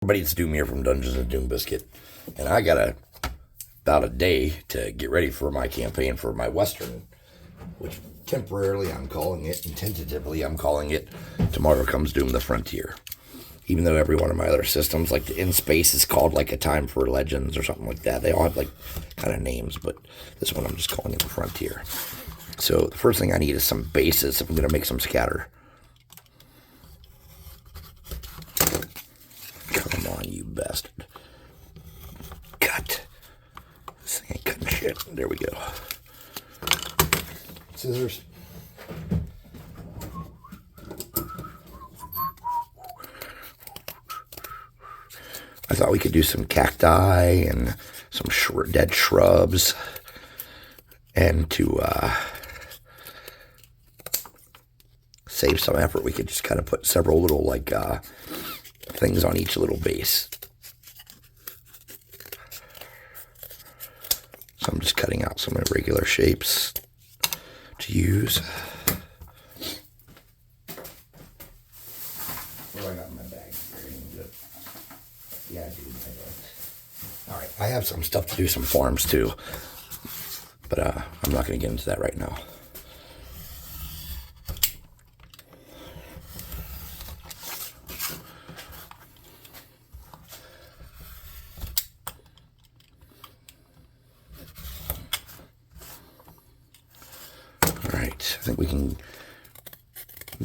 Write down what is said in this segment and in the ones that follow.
Everybody, it's Doom here from Dungeons and Doom Biscuit, and I got about a day to get ready for my campaign for my Western, which temporarily I'm calling it, and tentatively I'm calling it Tomorrow Comes Doom the Frontier. Even though every one of my other systems, like the In Space, is called like A Time for Legends or something like that. They all have like kind of names, but this one I'm just calling it the Frontier. So the first thing I need is some bases if I'm going to make some scatter. Come on, you bastard. Cut. This thing ain't cutting shit. There we go. Scissors. I thought we could do some cacti and some dead shrubs. And to save some effort, we could just kind of put several little like things on each little base. So I'm just cutting out some irregular shapes to use. What do I got in my bag? Yeah, I do. Alright, I have some stuff to do, some farms too. But I'm not going to get into that right now. Alright, I think we can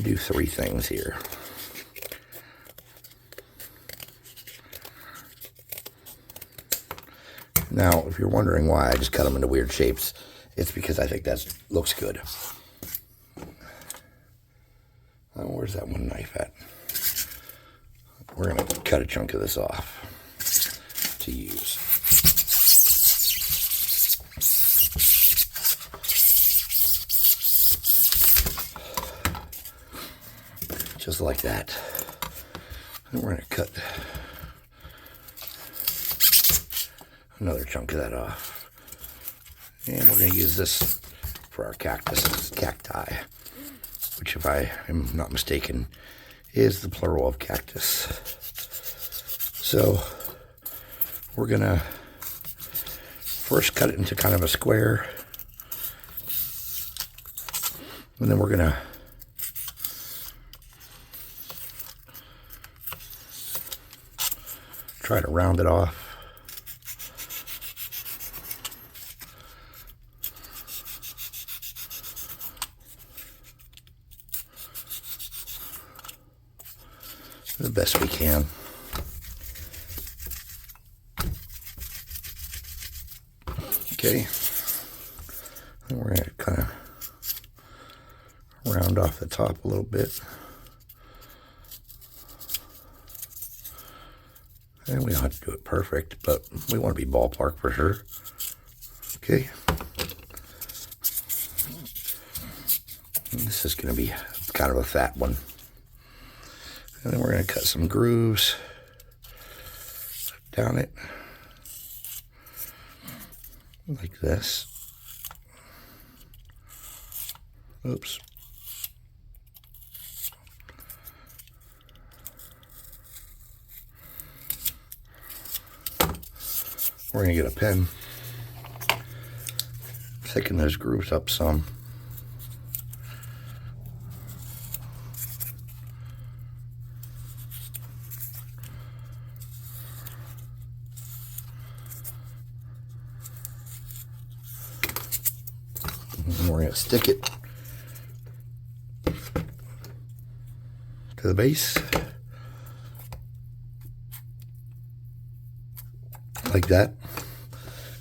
do three things here. Now, if you're wondering why I just cut them into weird shapes, it's because I think that looks good. Where's that one knife at? We're going to cut a chunk of this off to use. Just like that. And we're going to cut another chunk of that off. And we're going to use this for our cacti, which, if I am not mistaken, is the plural of cactus. So we're going to first cut it into kind of a square, and then we're going to try to round it off. The best we can. Okay. And we're going to kind of round off the top a little bit. And we don't have to do it perfect, but we want to be ballpark for sure. Okay. And this is going to be kind of a fat one. And then we're going to cut some grooves down it, like this. Oops. We're going to get a pen, thicken those grooves up some. And we're going to stick it to the base, like that.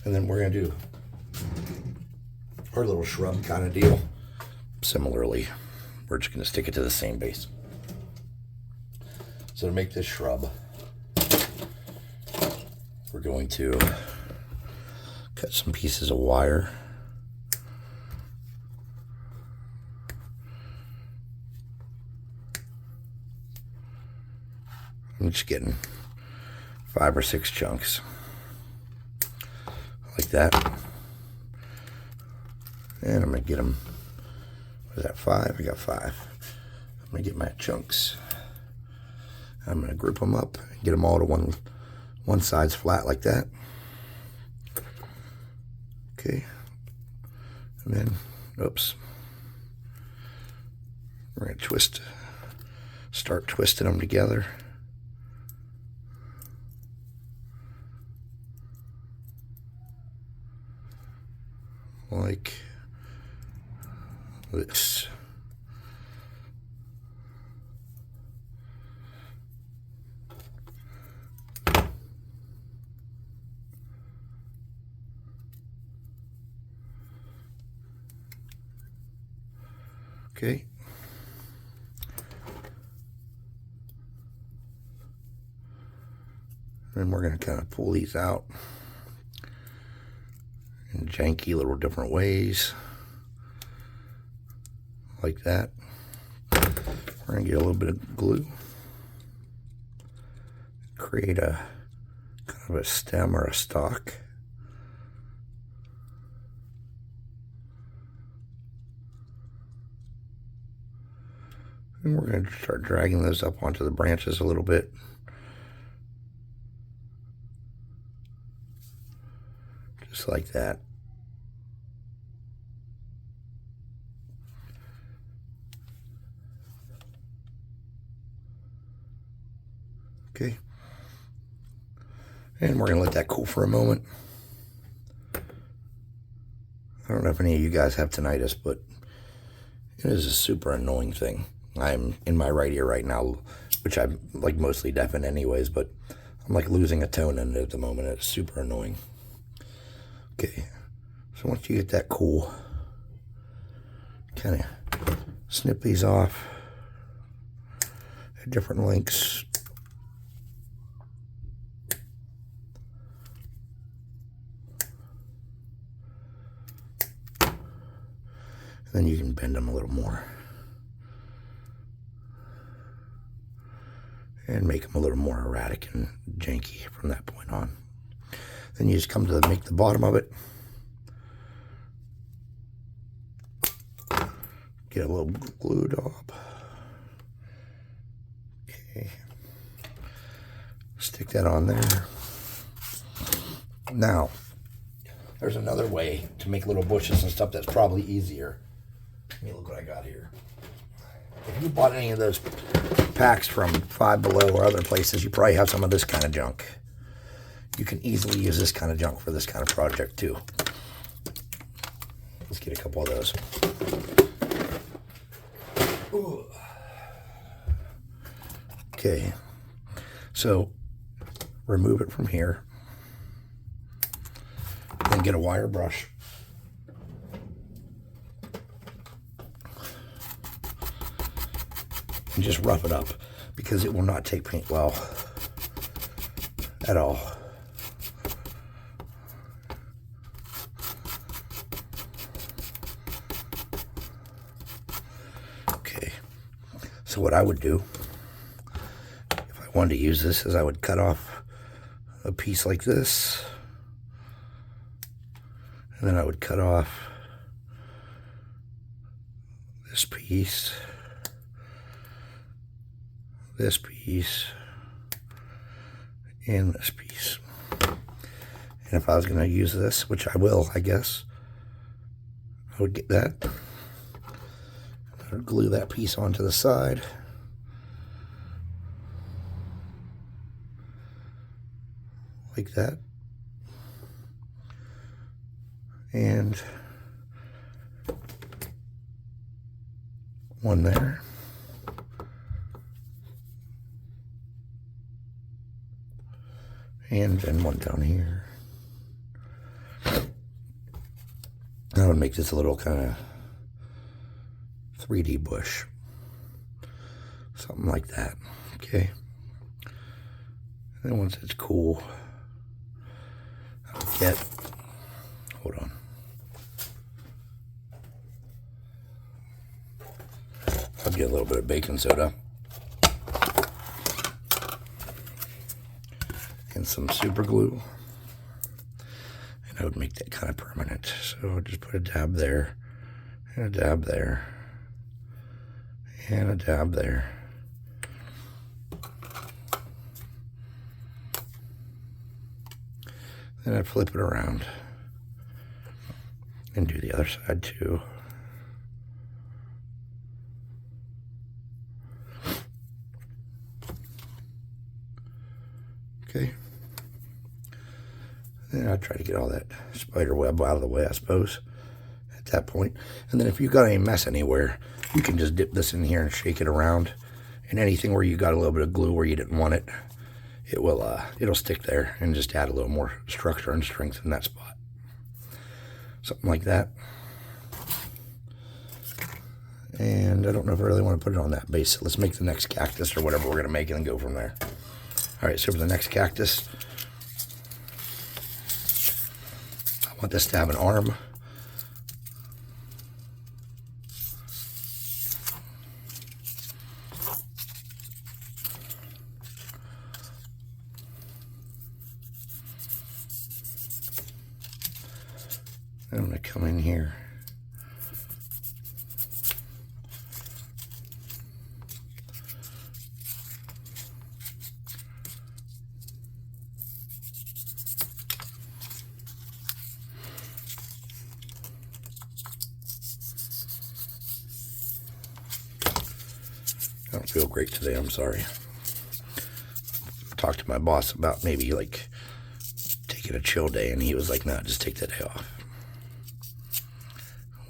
And then we're going to do our little shrub kind of deal. Similarly, we're just going to stick it to the same base. So to make this shrub, we're going to cut some pieces of wire. I'm just getting 5 or 6 chunks like that, and I'm gonna get them. What is that, 5? I got 5. I'm gonna get my chunks, I'm going to group them up, get them all to one side's flat like that. Okay. And then, oops. We're going to start twisting them together. Like this. Okay. And we're going to kind of pull these out in janky little different ways. Like that. We're going to get a little bit of glue. Create a kind of a stem or a stalk. And we're going to start dragging those up onto the branches a little bit. Just like that. Okay. And we're going to let that cool for a moment. I don't know if any of you guys have tinnitus, but it is a super annoying thing. I'm in my right ear right now, which I'm like mostly deafened anyways, but I'm like losing a tone in it at the moment. It's super annoying. Okay, so once you get that cool, kind of snip these off at different lengths. Then you can bend them a little more and make them a little more erratic and janky from that point on. Then you just come to make the bottom of it. Get a little glued up. Okay. Stick that on there. Now, there's another way to make little bushes and stuff that's probably easier. Let me look what I got here. If you bought any of those packs from Five Below or other places, you probably have some of this kind of junk. You can easily use this kind of junk for this kind of project too. Let's get a couple of those. Ooh. Okay, so remove it from here. Then get a wire brush. And just rough it up, because it will not take paint well at all. Okay, so what I would do if I wanted to use this is I would cut off a piece like this, and then I would cut off this piece, this piece, and this piece. And if I was going to use this, which I will, I guess, I would get that. I would glue that piece onto the side. Like that. And one there. And then one down here. That would make this a little kind of 3D bush. Something like that. Okay. And then once it's cool, I would get, hold on. I'll get a little bit of baking soda. And some super glue, and I would make that kind of permanent. So I would just put a dab there, and a dab there, and a dab there. Then I'd flip it around and do the other side too. Okay. Then I'd try to get all that spider web out of the way, I suppose, at that point. And then if you got any mess anywhere, you can just dip this in here and shake it around. And anything where you got a little bit of glue where you didn't want it, it'll stick there and just add a little more structure and strength in that spot. Something like that. And I don't know if I really want to put it on that base. So let's make the next cactus or whatever we're going to make and then go from there. All right, so for the next cactus, I want this to have an arm. I'm going to come in here. I don't feel great today, I'm sorry. I talked to my boss about maybe like taking a chill day, and he was like, no, just take that day off.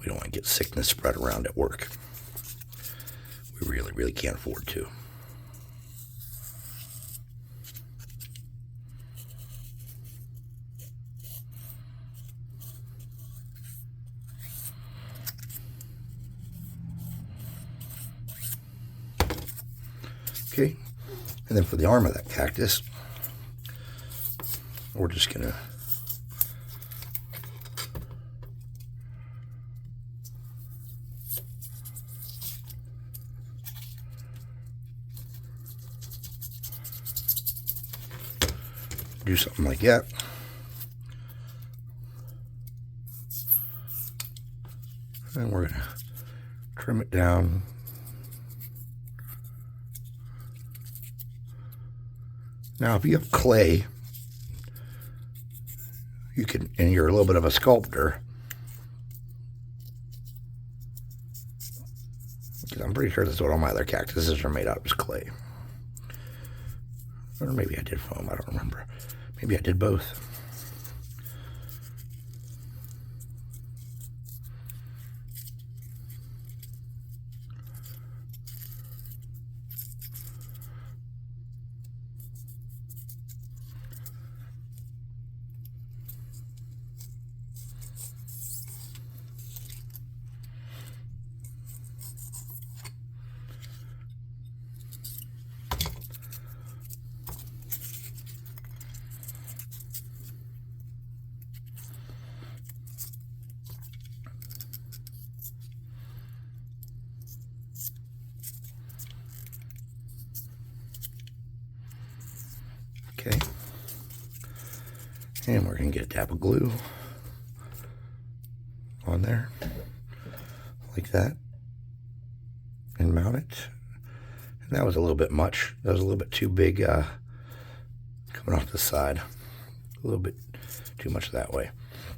We don't want to get sickness spread around at work. We really, really can't afford to. Okay, and then for the arm of that cactus, we're just gonna do something like that. And we're gonna trim it down. Now, if you have clay, you can, and you're a little bit of a sculptor, because I'm pretty sure that's what all my other cactuses are made out of, is clay. Or maybe I did foam, I don't remember. Maybe I did both. Okay, and we're going to get a dab of glue on there, like that, and mount it. And that was a little bit much. That was a little bit too big coming off the side. A little bit too much that way.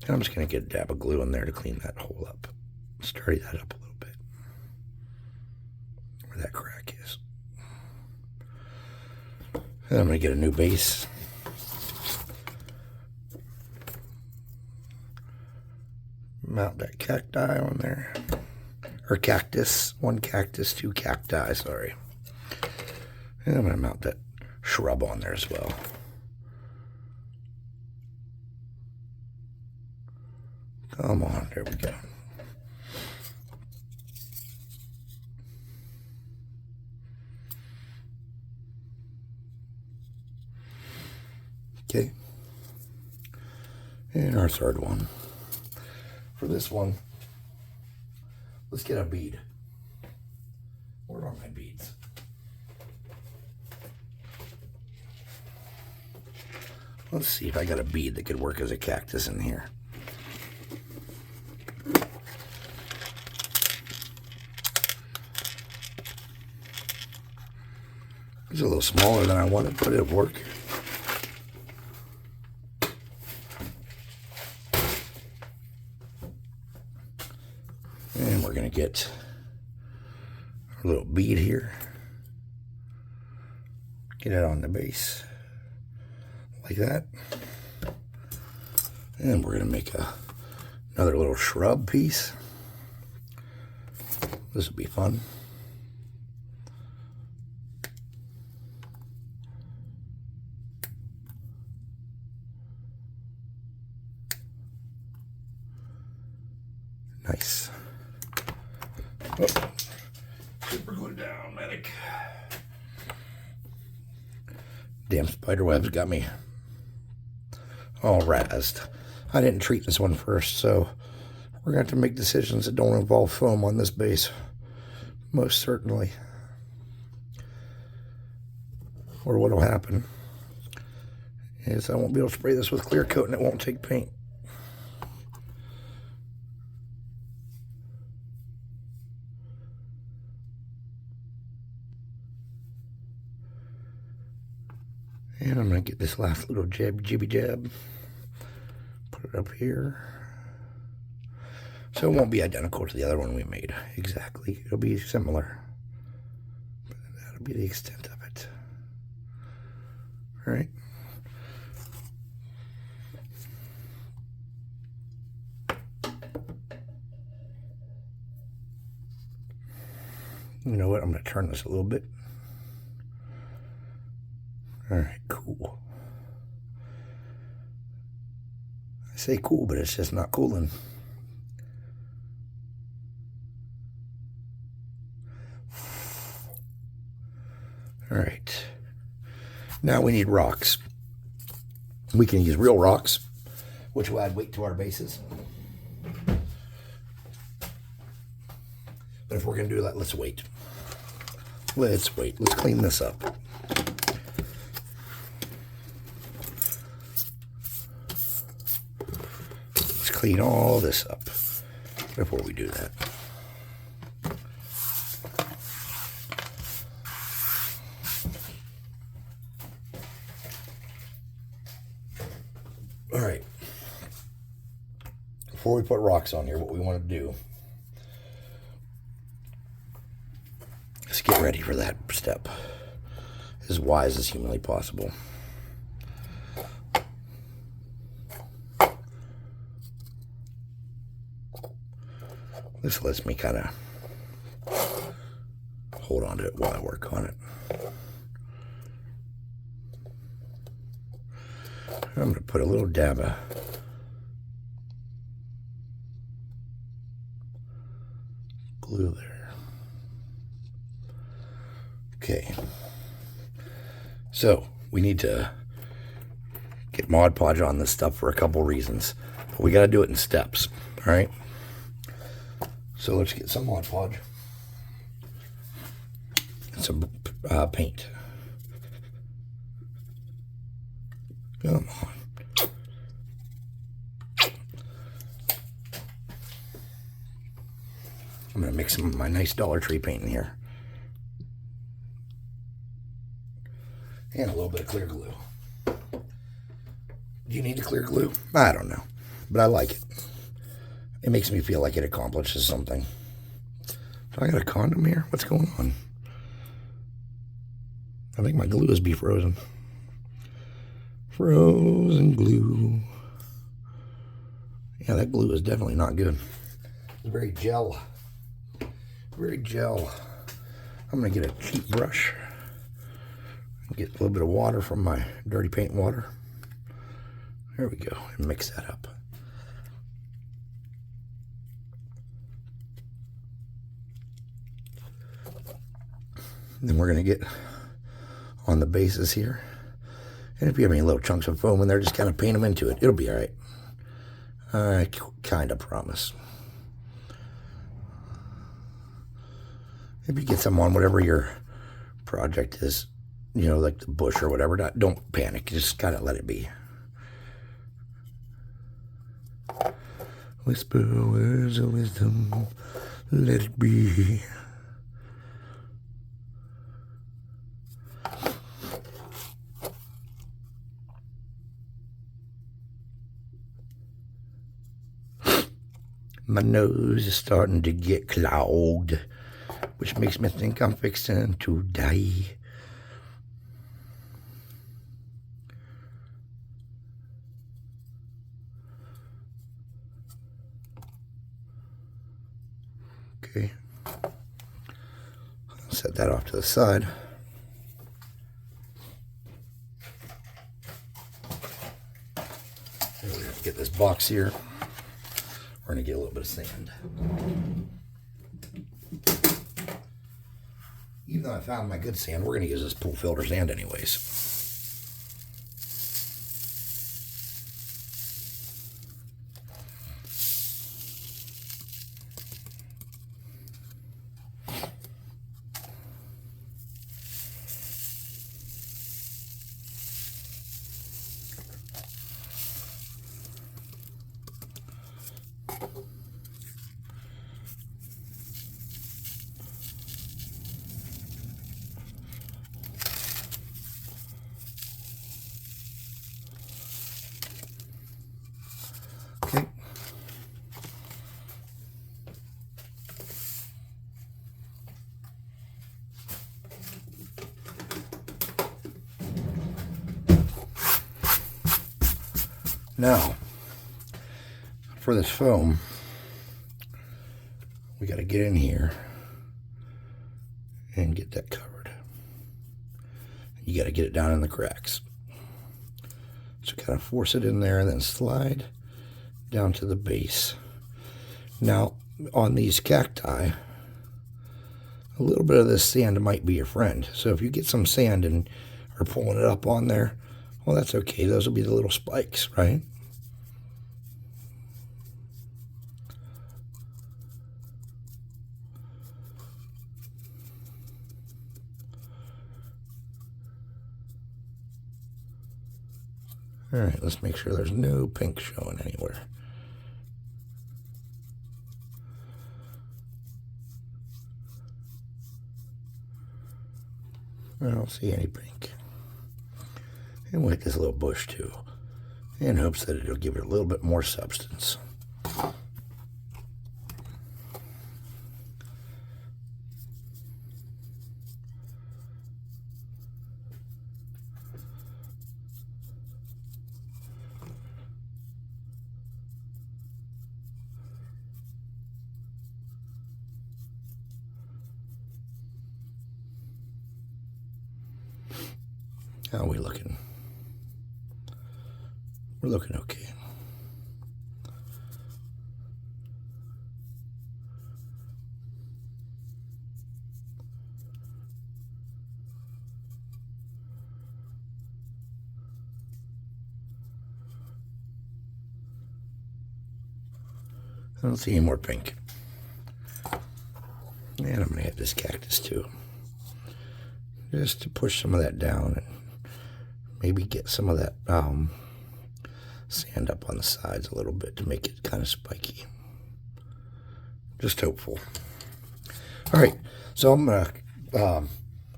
And I'm just going to get a dab of glue in there to clean that hole up. Sturdy that up a little bit, where that crack is. And I'm going to get a new base. Mount that cacti on there. Or cactus. One cactus, two cacti, sorry. And I'm going to mount that shrub on there as well. Come on, there we go. Okay, and our third one. For this one, let's get a bead. Where are my beads? Let's see if I got a bead that could work as a cactus in here. It's a little smaller than I wanted, but it'll work. going to get our little bead here. Get it on the base like that. And we're going to make another little shrub piece. This will be fun. Nice. Oh, super glue down, medic. Damn spider webs got me all razzed. I didn't treat this one first, so we're going to have to make decisions that don't involve foam on this base. Most certainly. Or what will happen is I won't be able to spray this with clear coat and it won't take paint. And I'm going to get this last little jibby jab. Put it up here. So it won't be identical to the other one we made. Exactly. It'll be similar. But that'll be the extent of it. All right. You know what? I'm going to turn this a little bit. All right, cool. I say cool, but it's just not cooling. All right. Now we need rocks. We can use real rocks, which will add weight to our bases. But if we're going to do that, let's wait. Let's wait. Let's clean this up. Clean all this up before we do that. All right. Before we put rocks on here, what we want to do is get ready for that step as wise as humanly possible. This lets me kind of hold on to it while I work on it. I'm going to put a little dab of glue there. Okay. So we need to get Mod Podge on this stuff for a couple reasons. But we got to do it in steps, all right? So let's get some Mod Podge and some paint. Come on. I'm going to mix some of my nice Dollar Tree paint in here. And a little bit of clear glue. Do you need the clear glue? I don't know, but I like it. It makes me feel like it accomplishes something. So I got a condom here? What's going on? I think my glue is frozen. Frozen glue. Yeah, that glue is definitely not good. It's very gel. Very gel. I'm going to get a cheap brush. Get a little bit of water from my dirty paint water. There we go. And mix that up. Then we're going to get on the bases here. And if you have any little chunks of foam in there, just kind of paint them into it. It'll be all right. I kind of promise. If you get some on whatever your project is, you know, like the bush or whatever, don't panic. Just kind of let it be. Whisper words of wisdom, let it be. My nose is starting to get clogged, which makes me think I'm fixing to die. Okay. Set that off to the side. We're going to get this box here. We're going to get a little bit of sand. Even though I found my good sand, we're going to use this pool filter sand anyways. Okay. Now, for this foam, we got to get in here and get that covered. You got to get it down in the cracks. So kind of force it in there and then slide down to the base. Now, on these cacti, a little bit of this sand might be your friend. So if you get some sand and are pulling it up on there, well, that's okay. Those will be the little spikes, right? All right, let's make sure there's no pink showing anywhere. I don't see any pink. And we'll hit this little bush too, in hopes that it'll give it a little bit more substance. How are we looking? We're looking okay. I don't see any more pink. And I'm going to hit this cactus too. Just to push some of that down and maybe get some of that sand up on the sides a little bit to make it kind of spiky. Just hopeful. All right, so I'm gonna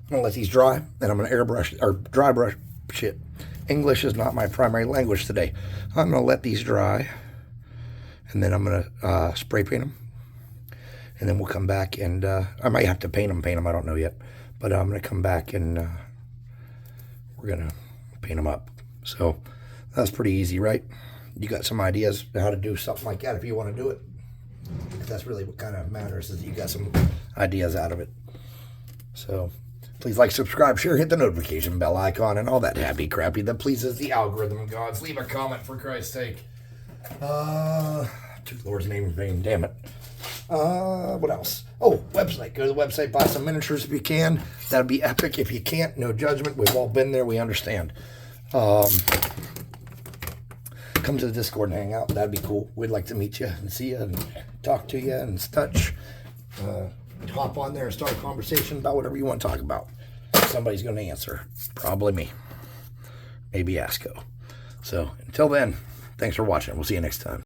let these dry, and I'm gonna airbrush or dry brush. Shit, English is not my primary language today. I'm gonna let these dry, and then I'm gonna spray paint them, and then we'll come back and I might have to paint them. I don't know yet, but I'm gonna come back and we're gonna paint them up. So that's pretty easy, right? You got some ideas how to do something like that if you want to do it. That's really what kind of matters, is that you got some ideas out of it. So please like, subscribe, share, hit the notification bell icon, and all that happy crappy that pleases the algorithm gods. Leave a comment, for Christ's sake. Took the Lord's name in vain, damn it. What else? Oh, website. Go to the website, buy some miniatures if you can. That'd be epic. If you can't, no judgment. We've all been there. We understand. Come to the Discord and hang out. That'd be cool. We'd like to meet you and see you and talk to you and such. Hop on there and start a conversation about whatever you want to talk about. Somebody's going to answer. Probably me. Maybe Asco. So until then, thanks for watching. We'll see you next time.